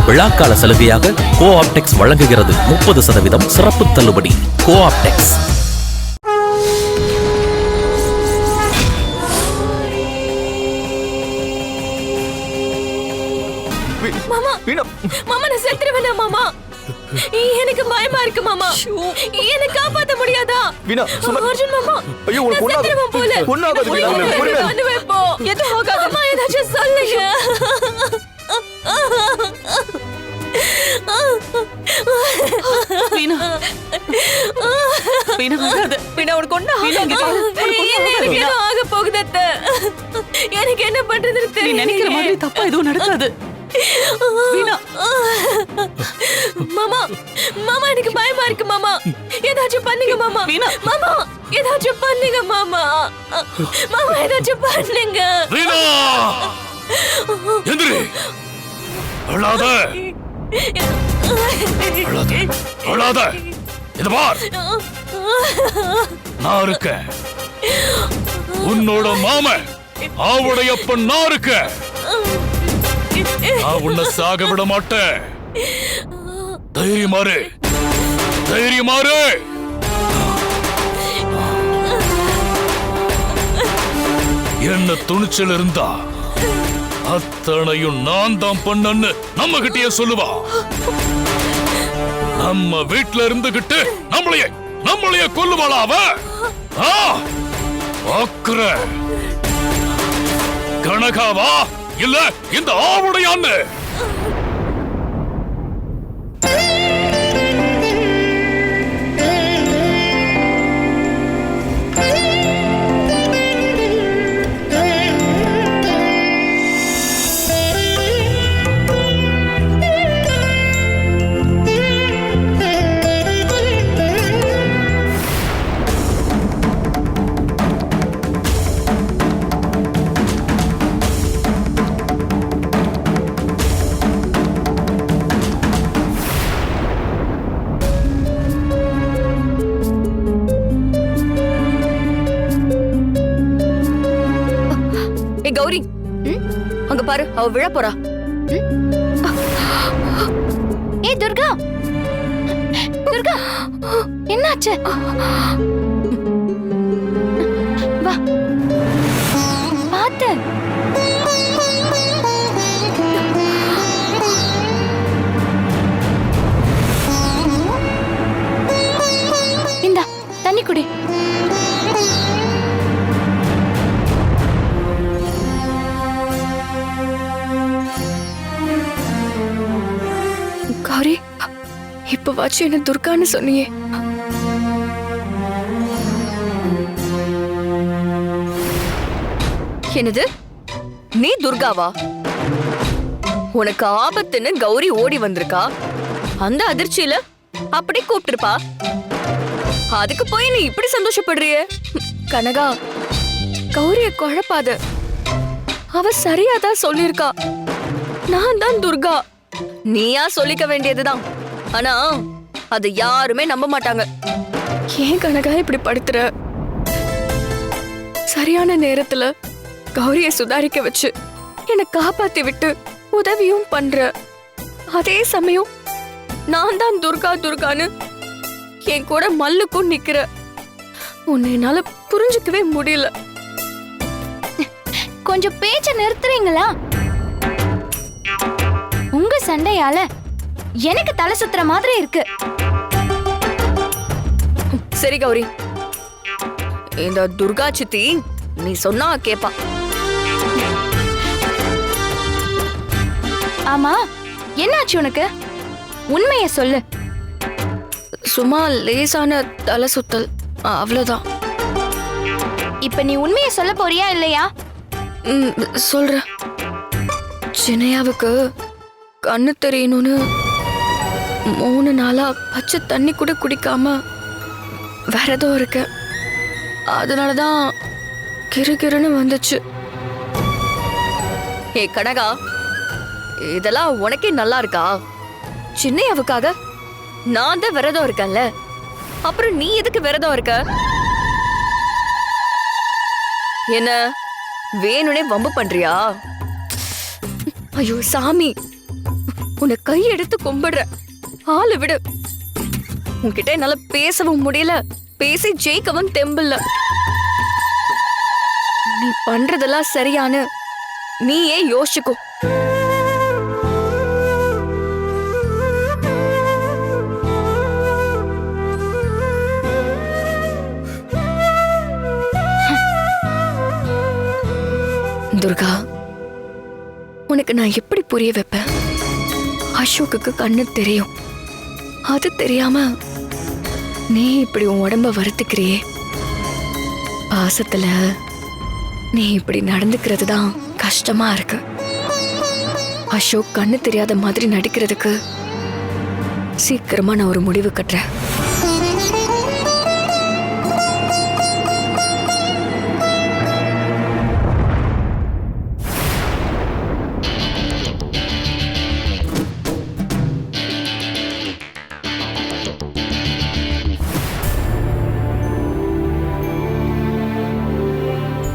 விழாக்கால சலுகையாக கோஆப்டெக்ஸ் வழங்குகிறது 30% சிறப்பு தள்ளுபடி. கோஆப்டெக்ஸ். மாமா மாமா நான் செத்துருவேனா மாமா? எனக்கு பயமா இருக்கு மாமா. என்ன காப்பாத்த முடியாதா? அர்ஜுன் மாமா, ஐயோ உனக்கு செத்துருவேன் போல. போ எதுவும் ஆகாதம்மா, ஏதாச்சும் சொல்லுங்க. ஆக போகுது. எனக்கு என்ன பண்றதுன்னு தெரியல. நினைக்கிற மாதிரி தப்பா எதுவும் நடக்காது. மாமா மாமா எனக்கு பயமா இருக்கு மாமா. ஏதாச்சும் பண்ணுங்க மாமா. மாமா ஏதாச்சும் பண்ணுங்க மாமா. மாமா ஏதாச்சும் பண்ணுங்க. எந்திரி. அழாத. அழாத. இது பார், நான் இருக்கேன். உன்னோட மாமன் ஆவுடையப்பன் நான் இருக்கேன். நான் உன்னை சாக விட மாட்டேன். தைரியமாறு, தைரியமாறு. என்ன துணிச்சல் இருந்தா அத்தனையும் நான் தான் பண்ணன்னு நம்ம கிட்டயே சொல்லுவா. நம்ம வீட்டுல இருந்துகிட்டு நம்மளையே கொல்லுவாளா அவ? கனகாவா இல்ல இந்த ஆவுடையான்னு? கௌரி, அங்க பாரு, அவ விழ போறா. ஏ துர்கா, துர்கா என்னாச்சு? வா பாத்து. இந்தா தண்ணி குடி. கௌரி, இப்ப வாச்சு என்ன துர்கான்னு சொன்னியே. என்னது, நீ துர்காவா? உனக்கு ஆபத்துன்னு கௌரி ஓடி வந்திருக்கா. அந்த அதிர்ச்சியில அப்படி கூப்பிட்டிருப்பா. அதுக்கு போய் நீ இப்படி சந்தோஷப்படுறியே. கனகா, கௌரிய குழப்பாத. அவ சரியாதான் சொல்லிருக்கா. நான் தான் துர்கா. நீயா சொல்லிக்க வேண்டியதுதான். ஆனா அது யாருமே நம்ப மாட்டாங்க. ஏன் கனகா இப்படி படுத்துற? சரியான நேரத்துல கௌரிய சுதாரிக்க வச்சு என்னை காப்பாத்தி விட்டு உதவியும் பண்ற. அதே சமயம் நான் தான் துர்கா துர்கான்னு என் கூட மல்லுக்கும் நிக்கிற. உன்னை என்னால புரிஞ்சுக்கவே முடியல. கொஞ்சம் பேச்ச நிறுத்துறீங்களா? உங்க சண்டையால எனக்கு தலை சுத்துற மாதிரி இருக்கு. சரி கௌரி, இந்த துர்கா சித்தி நீ சொன்னா கேப்பா. ஆமா, என்னாச்சு உனக்கு? உண்மைய சொல்லு. சும்மா லேசான தலை சுத்தல், அவ்வளவுதான். இப்ப நீ உண்மைய சொல்ல போறியா இல்லையா? சொல்ற. சின்னையாவுக்கு கண்ணு தெரியணும்னு 3 நாளா பச்சை தண்ணி கூட குடிக்காம விரதம் இருக்க. அதனாலதான் கிறுகிறுன்னு வந்துச்சு. ஏ கனகா, இதெல்லாம் உனக்கே நல்லா இருக்கா? சின்னையாவுக்காக நான் தான் விரதம் இருக்கேன்ல, அப்புறம் நீ எதுக்கு விரதம் இருக்க? என்ன வேணுனே வம்பு பண்றியா? ஐயோ சாமி, உன்னை கையெடுத்து கும்பிடுற. ஆளு விடு. உன்கிட்ட என்னால பேசவும் முடியல, பேசி ஜெயிக்கவும் தெம்பில்ல. நீ பண்றதெல்லாம் சரியானு நீயே யோசிச்சுக்கோ. துர்கா, உனக்கு நான் எப்படி புரிய வைப்பேன்? அசோக்குக்கு கண்ணு தெரியும். அது தெரியாம நீ இப்படி உன் உடம்ப வருத்துக்கிறியே. பாசத்துல நீ இப்படி நடந்துக்கிறது தான் கஷ்டமா இருக்கு. அசோக் கண்ணு தெரியாத மாதிரி நடிக்கிறதுக்கு சீக்கிரமா நான் ஒரு முடிவு கட்டுறேன்.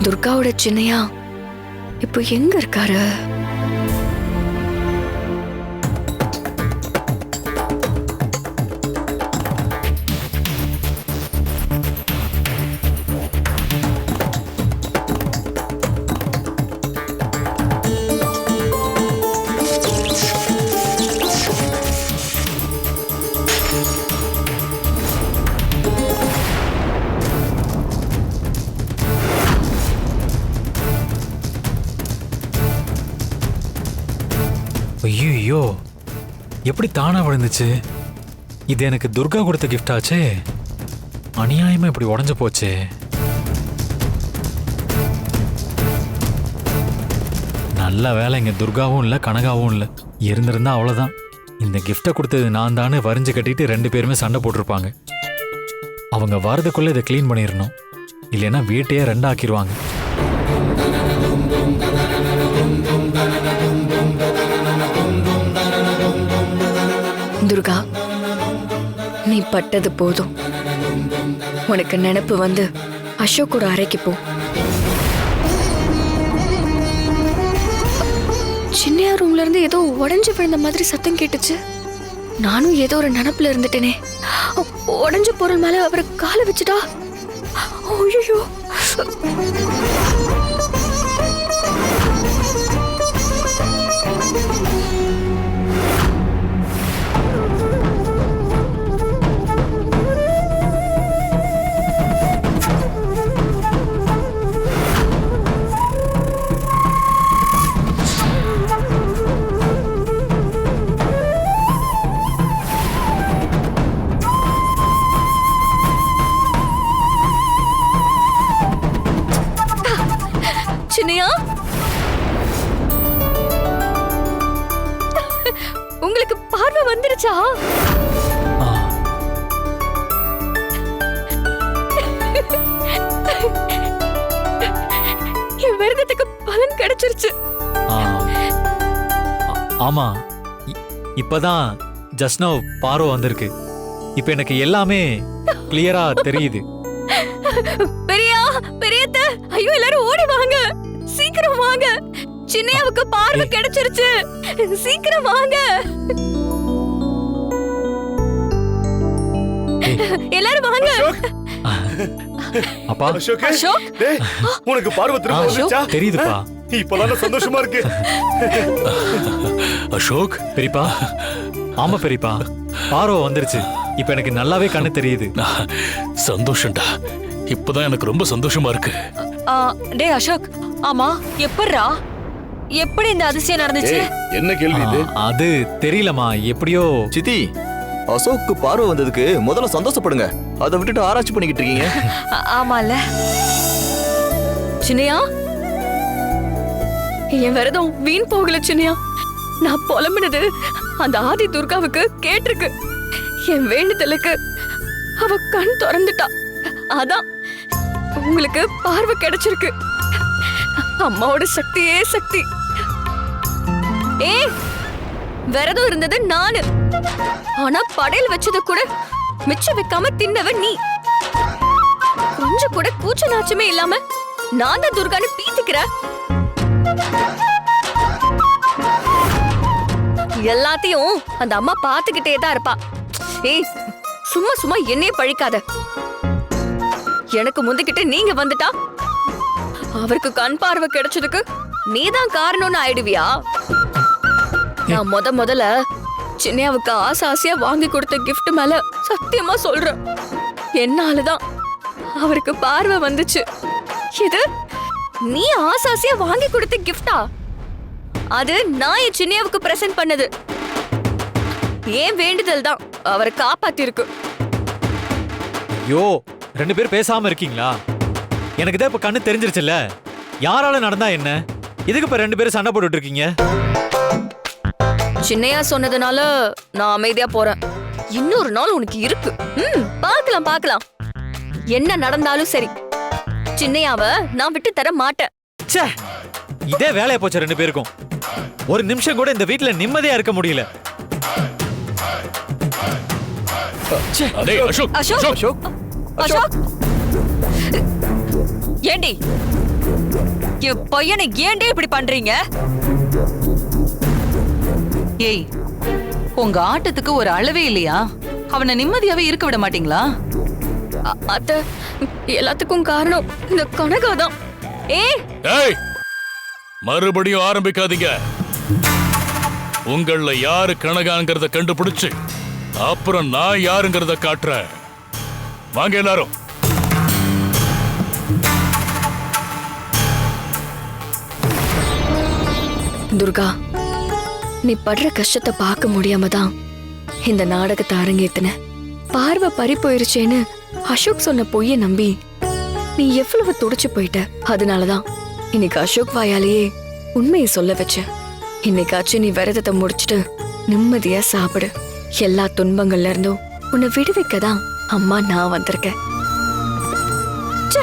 துர்காவோட சின்னையா இப்போ எங்க இருக்காரு? ஐயோ, எப்படி தானா விழுந்துச்சு? இது எனக்கு துர்கா கொடுத்த கிஃப்ட் ஆச்சே. அநியாயமா இப்படி உடஞ்சு போச்சே. நல்ல வேலை இங்க துர்காவும் இல்ல கனகாவும் இல்ல. இருந்திருந்தா அவ்வளவுதான். இந்த கிஃப்டை கொடுத்தது நான் தானே வரிஞ்சு கட்டிட்டு 2 பேருமே சண்டை போட்டிருப்பாங்க. அவங்க வரதுக்குள்ள இதை கிளீன் பண்ணிடணும், இல்லைன்னா வீட்டையே 2 ஆக்கிடுவாங்க. துர்கா, நீ பட்டது போதும். உனக்கு நினைப்பு வந்து அசோக்கோட அறைக்கு போ. சின்னையா ரூம்ல இருந்து ஏதோ உடைஞ்சு விழுந்த மாதிரி சத்தம் கேட்டுச்சு. நானும் ஏதோ ஒரு நினைப்புல இருந்துட்டேனே. உடைஞ்ச பொருள் மேல அவரை காலை வச்சுட்டா. ஐயோ, சின்னையா, உங்களுக்கு பார்வை வந்துருச்சா? என் விரதத்துக்கு பலன் கிடைச்சிருச்சு. ஆமா, இப்பதான் ஜஸ்ட் நவ் பார்வை வந்திருக்கு. இப்ப எனக்கு எல்லாமே கிளியரா தெரியுது. பெரியத்த, ஐயோ எல்லாரும் ஓடி வாங்க, சீக்கிரம் வாங்க. சின்னையாவுக்கு பார்வை கிடைச்சிருச்சு, சீக்கிரம் வாங்க. எல்லாரும் வாங்க. அப்பா, அசோக், உனக்கு பார்வை திரும்ப வந்துச்சா? தெரியுதுப்பா. இப்பதான் சந்தோஷமா இருக்கு. அசோக், பெரியப்பா. ஆமா பெரியப்பா, பார்வை வந்துருச்சு. இப்ப எனக்கு நல்லாவே கண்ணு தெரியுது. சந்தோஷம்டா. இப்பதான் எனக்கு ரொம்ப சந்தோஷமா இருக்கு. டே அசோக், ஆமா எப்படிரா, எப்படி இந்த அதிசயம் நடந்துச்சு? என்ன கேள்வி இது? அது தெரியலமா, எப்படியோ. சித்தி, அசோக்கு பார்வை வந்ததுக்கு முதல்ல சந்தோஷப்படுங்க. அதை விட்டுட்டு ஆராய்ச்சி பண்ணிக்கிட்டு இருக்கீங்க. ஆமால சின்னையா, என் விரதம் வீண் போகல சின்னையா. நான் புலம்புனது அந்த ஆதி துர்காவுக்கு கேட்டிருக்கு. என் வேண்டுதலுக்கு அவ கண் திறந்துட்டா. அதான் உங்களுக்கு பார்வை கிடைச்சிருக்கு. அம்மாவோட சக்தியே சக்தி. விரதம் இருந்தது நானு, ஆனா படையல் வச்சத கூட மிச்சம் வைக்காம தின்னவன் நீ. கொஞ்சம் கூட கூச்ச நாச்சமே இல்லாம நான் தான் துர்கான்னு பீத்திக்கிற. எல்லாத்தையும் அந்த அம்மா பாத்துக்கிட்டே தான் இருப்பா. ஏய், சும்மா சும்மா என்னைய பழிக்காத. எனக்கு முந்திக்கிட்டு நீங்க வந்துட்டா அவருக்கு கண் பார்வை கிடைச்சதுக்கு நீதான் காரணம்னு ஆயிடுவியா? நான் முதல்ல சின்னையாவுக்கு ஆசையா வாங்கி கொடுத்த gift மேல சத்தியமா சொல்றேன், என்னாலதான் அவருக்கு பார்வை வந்துச்சு. இது நீ ஆசையா வாங்கி கொடுத்த கிஃப்டா? அது நான் என் சின்னையாவுக்கு பிரசன்ட் பண்ணது. ஏன் வேண்டுதல் தான் அவரை காப்பாத்திருக்கு. ஐயோ, 2 பேர் பேசாம இருக்கீங்களா? எனக்கு தான் இப்ப கண்ணு தெரிஞ்சிருச்சுல்ல. யாரால நடந்தா என்ன? இதுக்கு இப்ப 2 பேரும் சண்டை போட்டுட்டு இருக்கீங்க? சின்னையா சொன்னதுனால நான் அமைதியா போறேன். இன்னொரு நாள் உனக்கு இருக்கு. பார்க்கலாம் பார்க்கலாம். என்ன நடந்தாலும் சரி, சின்னையாவ நான் விட்டு தர மாட்டேன். ச்சே, இதே வேலையா போச்சு 2 பேருக்கும். ஒரு நிமிஷம் கூட இந்த வீட்ல நிம்மதியா இருக்க முடியல. ச்சே. டேய் அசோக், அசோக் அசோக் அசோக் ஏண்டி என் பையனை ஏண்டி இப்படி பண்றீங்க? ஏய், உங்க ஆட்டத்துக்கு ஒரு அளவே இல்லையா? அவனை நிம்மதியாவே இருக்க விட மாட்டீங்களா? அத்த, எல்லாத்துக்கும் காரணம் இந்த கனகாதான். ஏய், மறுபடியும் ஆரம்பிக்காதீங்க. உங்கள யாரு கனகாங்கிறத கண்டுபிடிச்சு அப்புறம் நான் யாருங்கிறத காட்டுறேன். வாங்க எல்லாரும். துர்கா, நீ படுற கஷ்டத்தை பார்க்க முடியாம தான் இந்த நாடகத்தை அரங்கேத்தின. பார்வை பறி போயிருச்சேன்னு அசோக் சொன்ன பொய்ய நம்பி நீ எவ்வளவு துடிச்சு போயிட்ட. அதனாலதான் இன்னைக்கு அசோக் வாயாலேயே உண்மையை சொல்ல வச்ச. இன்னைக்காச்சும் நீ விரதத்தை முடிச்சிட்டு நிம்மதியா சாப்பிடு. எல்லா துன்பங்கள்ல இருந்தும் உன்னை விடுவிக்க தான் அம்மா நான் வந்திருக்கேன். ச்சே.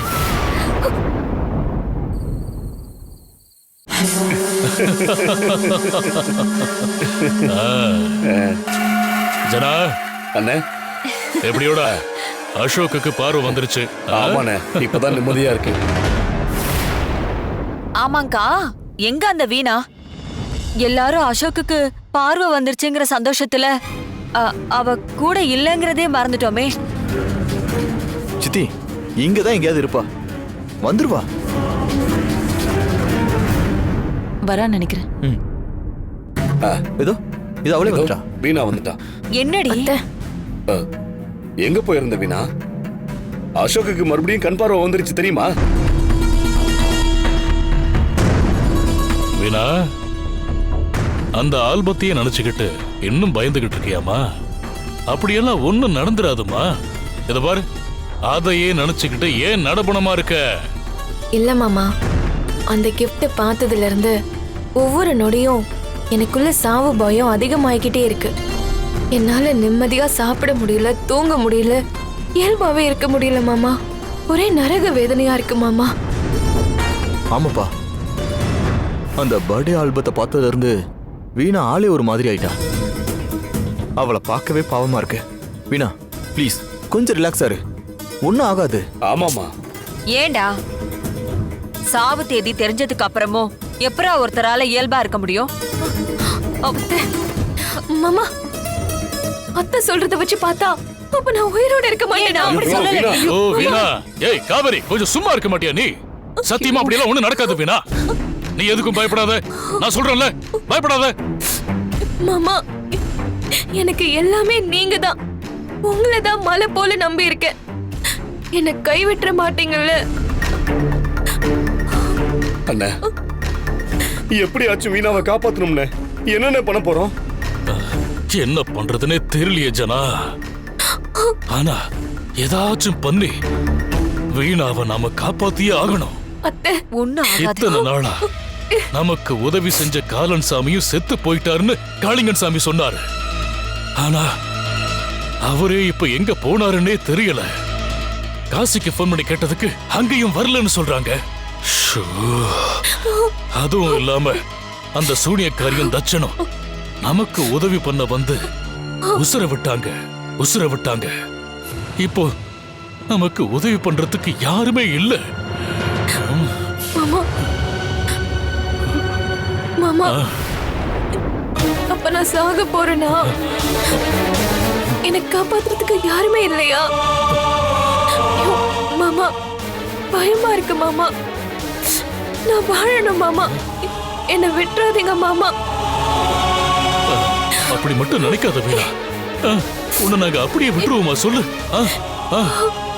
ஜனா, அண்ணே, எப்படியோட அசோக்குக்கு பார்வை வந்துருச்சு. ஆமாண்ணே, இப்பதான் நிம்மதியா இருக்கு. ஆமாங்கா, எங்க அந்த வீணா? எல்லாரும் அசோக்குக்கு பார்வை வந்துருச்சுங்கிற சந்தோஷத்துல அவ கூட இல்லங்கிறதே மறந்துட்டோமே. சித்தி இங்கதான் எங்கேயாவது இருப்பா, வந்துருவா. வரான்னு நினைக்கிறேன். ஏதோ இது அவளே வந்துட்டா. வீணா வந்துட்டா. என்னடி? எங்க போயிருந்த வீணா? அசோக்குக்கு மறுபடியும் கண் பார்வை வந்துருச்சு தெரியுமா? வீணா, அந்த ஆல்பத்தையே நினைச்சுக்கிட்டு இன்னும் பயந்துகிட்டு இருக்கியாமா? அப்படியெல்லாம் ஒண்ணும் நடந்துராதுமா. இத பாரு, அதையே நினைச்சுக்கிட்டு ஏன் நடபணமா இருக்க? இல்ல மாமா, அந்த கிஃப்ட் பார்த்ததுல இருந்து ஒவ்வொரு நொடியும் எனக்குள்ள சாவு பயம் அதிகமாகிக்கிட்டே இருக்கு. என்னால நிம்மதியா சாப்பிட முடியல, தூங்க முடியல, இயல்பாவே இருக்க முடியல மாமா. ஒரே நரக வேதனையா இருக்கு மாமா. ஆமாப்பா, அந்த பர்த்டே ஆல்பத்தை பார்த்ததுல இருந்து வீணா ஆளே ஒரு மாதிரி ஆயிட்டா. அவளை பார்க்கவே பாவமா இருக்கு. வீணா ப்ளீஸ் கொஞ்சம் ரிலாக்ஸா இரு, ஒன்னும் ஆகாது. ஆமாமா. ஏண்டா, சாவு தேதி தெரிஞ்சதுக்கு அப்புறமும் எப்பரா ஒருத்தரால இயல்பா இருக்க முடியும்? மாமா, அத்தை சொல்றத வச்சு பார்த்தா அப்ப நான் உயிரோட இருக்க மாட்டேனா? அப்படி சொல்லல. ஓ வீணா, ஏய் காவேரி, கொஞ்சம் சும்மா இருக்க மாட்டியா நீ? சத்தியமா அப்படியெல்லாம் ஒண்ணும் நடக்காது வீணா. நீ எதுக்கும் பயப்படாத, நான் சொல்றேன்ல, பயப்படாத. மாமா, எனக்கு எல்லாமே நீங்க தான். உங்களை தான் மலை போல நம்பி இருக்கேன். என்ன கைவிட்டுற மாட்டீங்கல்ல? அண்ணே, எப்படியாச்சும் வீணாவை காப்பாத்தணும்னே. என்னென்ன பண்ண போறோம்? என்ன பண்றதுன்னே தெரியலையே ஜனா. ஆனா ஏதாச்சும் பண்ணி வீணாவை நாம காப்பாத்தியே ஆகணும். அத்தை, ஒண்ணும் ஆகாது. இத்தனை நாளா நமக்கு உதவி செஞ்ச காலன் சாமியும் செத்து போயிட்டாருன்னு காளிங்கன் சாமி சொன்னாரு. ஆனா அவரே இப்ப எங்க போனாருன்னே தெரியல. காசிக்கு போன் பண்ணி கேட்டதுக்கு அங்கேயும் வரலன்னு சொல்றாங்க. ஷோ. அதுவும் இல்லாம அந்த சூனியக்காரியும் தட்சணும் நமக்கு உதவி பண்ண வந்து உசுர விட்டாங்க. இப்போ நமக்கு உதவி பண்றதுக்கு யாருமே இல்ல. மாமா, மாமா, அப்ப நான் சாக போறேனா? என்னை காப்பாத்துறதுக்கு யாருமே இல்லையா? ஐயோ, மாமா பயமா இருக்கு மாமா. நான் வாழணும் மாமா. என்னை விட்டுறாதீங்க மாமா. அப்படி மட்டும் நினைக்காத வீணா. உன்னை நாங்க அப்படியே விட்டுருவோமா சொல்லு?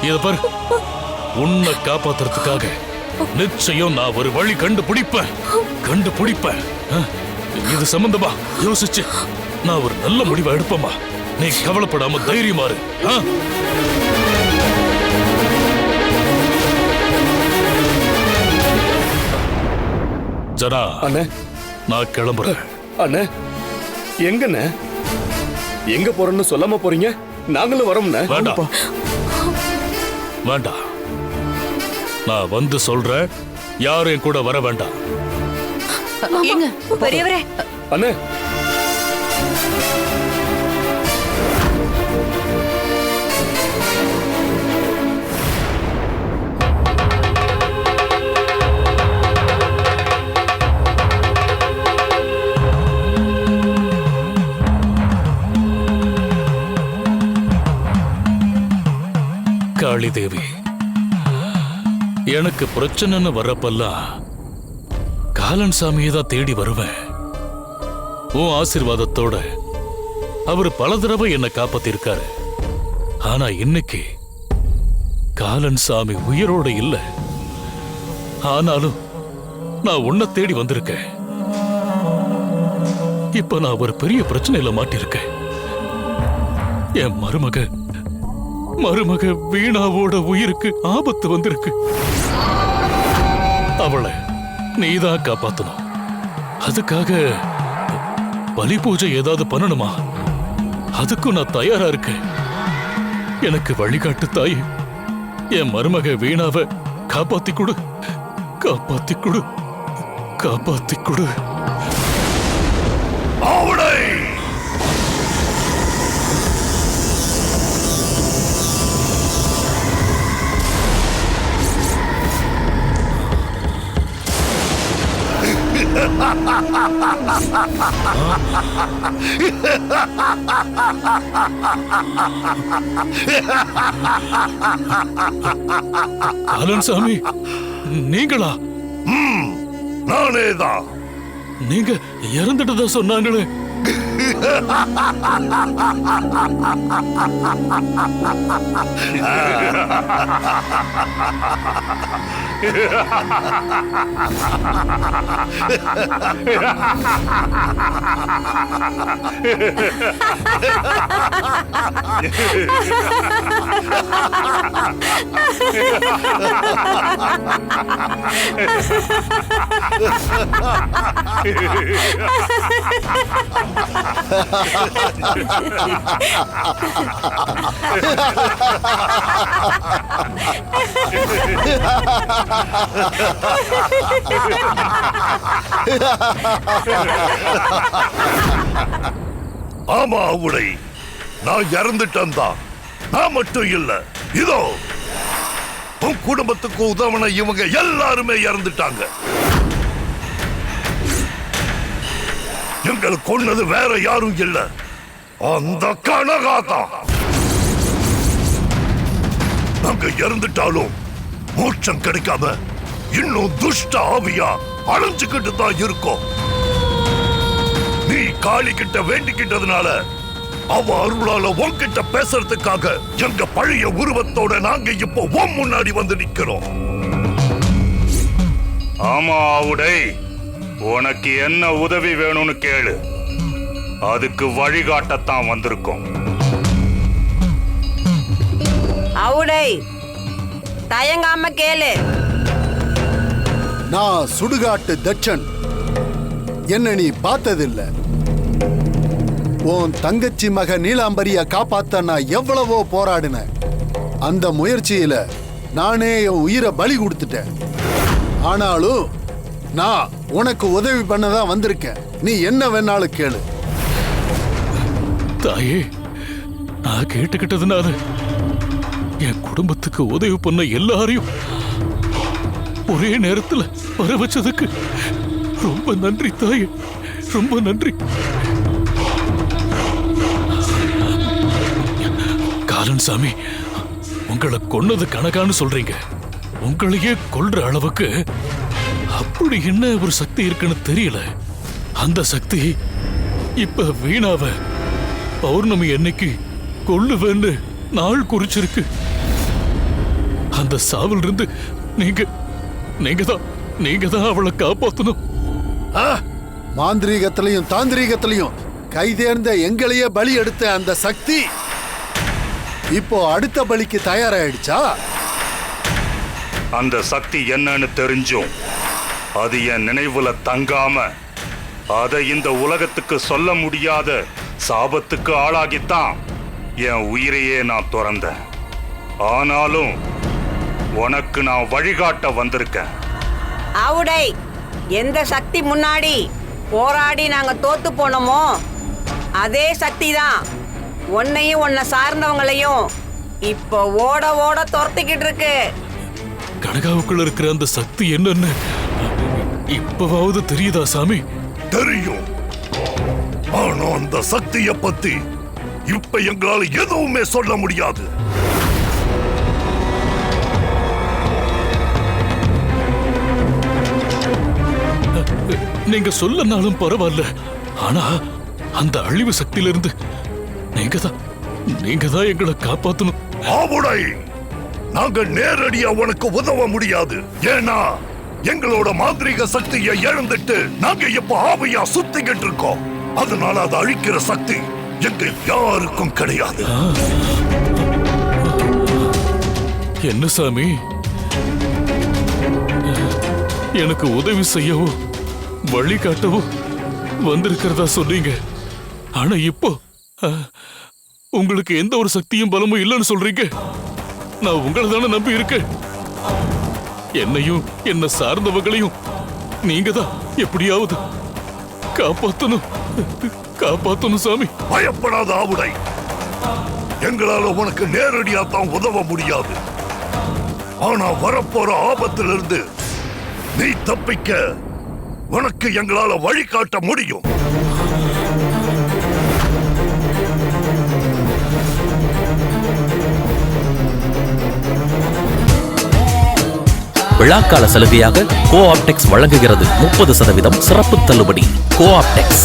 இத பாரு, உன்னை காப்பாத்துறதுக்காக நிச்சயம் நான் ஒரு வழி கண்டுபிடிப்பேன். இது சம்பந்தமா யோசிச்சு நான் ஒரு நல்ல முடிவை எடுப்பேமா. நீ கவலைப்படாம தைரியமா இரு. ஜனா, அண்ணே நான் கிளம்புறேன். அண்ணே எங்கண்ணே? எங்க போறேன்னு சொல்லாம போறீங்க? நாங்களும் வரோம்ண்ணே. வேண்டாம் வேண்டாம், நான் வந்து சொல்றேன். யாரும் என் கூட வர வேண்டாம். ஏங்க பெரியவரே, அண்ணே காளி தேவி, எனக்கு பிரச்சனைன்னு வரப்பெல்லாம் காலன் சாமியை தான் தேடி வருவேன். உன் ஆசீர்வாதத்தோட அவர் பல தடவை என்னை காப்பாத்திருக்காரு. ஆனா இன்னைக்கு காலன் சாமி உயிரோட இல்ல. ஆனாலும் நான் உன்னை தேடி வந்திருக்கேன். இப்ப நான் ஒரு பெரிய பிரச்சனையில மாட்டிருக்கேன். என் மருமக வீணாவோட உயிருக்கு ஆபத்து வந்திருக்கு. அவளை நீதான் காப்பாத்தணும். அதுக்காக பலி பூஜை ஏதாவது பண்ணணுமா? அதுக்கும் நான் தயாரா இருக்கேன். எனக்கு வழிகாட்டு தாயே. என் மருமக வீணாவை காப்பாத்தி கொடு. காலன் சாமி, நீங்களா? நானேதான். நீங்க இறந்துட்டதா சொன்னாங்களே. ஆமா உடை, நான் இறந்துட்டேன் தான். நான் மட்டும் இல்ல, இதோ உன் குடும்பத்துக்கு உதவன இவங்க எல்லாருமே இறந்துட்டாங்க. எங்களை கொன்னது வேற யாரும் இல்ல, அந்த கனகாதான். நாங்க இறந்துட்டாலும் மோட்சம் கிடைக்காம இன்னும் துஷ்ட ஆவியா அலைஞ்சுக்கிட்டு தான் இருக்கோம். நீ காளி கிட்ட வேண்டிக்கிட்டதுனால அவ அருளால உன்கிட்ட பேசுறதுக்காக எங்க பழைய உருவத்தோட நாங்க இப்போ உன் முன்னாடி வந்து நிக்கிறோம். ஆமா ஆவுடை, உனக்கு என்ன உதவி வேணும்னு கேளு. அதுக்கு வழிகாட்டத்தான் வந்திருக்கோம். ஆவுடை, தயங்காம கேளு. நான் சுடுகாட்டு தட்சன். என்ன நீ பார்த்ததில்லை. உன் தங்கச்சி மக நீலாம்பரிய காப்பாத்த நான் எவ்வளவோ போராடினேன். அந்த முயற்சியில நானே என் உயிரை பலி கொடுத்துட்டேன். ஆனாலும் நான் உனக்கு உதவி பண்ணதான் வந்திருக்கேன். நீ என்ன வேணாலும் கேளு. தாயே, நான் கேட்டுக்கிட்டதுனால என் குடும்பத்துக்கு உதவி பண்ண எல்லாரையும் ஒரே நேரத்துல வர வச்சதுக்கு ரொம்ப நன்றி தாயே, ரொம்ப நன்றி. காலன் சாமி, உங்களை கொன்னது கணக்கான்னு சொல்றீங்க. உங்களையே கொல்ற அளவுக்கு அப்படி என்ன ஒரு சக்தி இருக்குன்னு தெரியல. அந்த சக்தி இப்ப வீணாவ பௌர்ணமி என்னைக்கு கொல்லுவேன்னு நாள் குறிச்சிருக்கு. அந்த சாவில் இருந்து நீங்க தான் அவளை காப்பாத்தணும். மாந்திரீகத்திலையும் தாந்திரீகத்திலையும் கைதேர்ந்த எங்களையே பலி எடுத்த அந்த சக்தி இப்போ அடுத்த பலிக்கு தயாராயிடுச்சா? அந்த சக்தி என்னன்னு தெரிஞ்சும் அது என் நினைவுல தங்காம அதை இந்த உலகத்துக்கு சொல்ல முடியாத சாபத்துக்கு ஆளாகித்தான் என் உயிரையே நான் துறந்தேன். ஆனாலும் உனக்கு நான் வழிகாட்ட வந்திருக்கேன். ஆவுடை, எந்த சக்தி முன்னாடி போராடி நாங்க தோத்து போனோமோ அதே சக்தி தான் உன்னையும் உன்னை சார்ந்தவங்களையும் இப்போ ஓட ஓட துரத்திக்கிட்டு இருக்கு. கனகாவுக்குள்ள இருக்கிற அந்த சக்தி என்னன்னு இப்பவாவது தெரியுதா சாமி? தெரியும். ஆனா அந்த சக்தியை பத்தி இப்ப எங்களால எதுவுமே சொல்ல முடியாது. நீங்க சொல்லனாலும் பரவாயில்ல. ஆனா அந்த அழிவு சக்தியிலிருந்து நீங்க தான் எங்களை காப்பாத்தணும். ஆவுடை, நாங்க நேரடியா உனக்கு உதவ முடியாது. ஏன்னா எங்களோட மாந்திரீக சக்தியை இழந்துட்டு நாங்க இப்ப ஆவியா சுத்திக்கிட்டு இருக்கோம். அதனால அதை அழிக்கிற சக்தி எங்க யாருக்கும் கிடையாது. என்ன சாமி, எனக்கு உதவி செய்யவோ வழிகாட்டவோ வந்திருக்கிறதா சொன்னீங்க. ஆனா இப்போ உங்களுக்கு எந்த ஒரு சக்தியும் பலமும் இல்லைன்னு சொல்றீங்க. நான் உங்களை தானே நம்பி இருக்கேன். என்னையும் என்ன சார்ந்தவங்களையும் நீங்க தான் எப்படியாவது காப்பாத்தணும் சாமி. பயப்படாத ஆவுடை, எங்களால உனக்கு நேரடியா தான் உதவ முடியாது. ஆனா வரப்போற ஆபத்திலிருந்து நீ தப்பிக்க உனக்கு எங்களால வழிகாட்ட முடியும். விழாக்கால சலுகையாக கோ ஆப்டெக்ஸ் வழங்குகிறது 30% சிறப்பு தள்ளுபடி. கோ ஆப்டெக்ஸ்.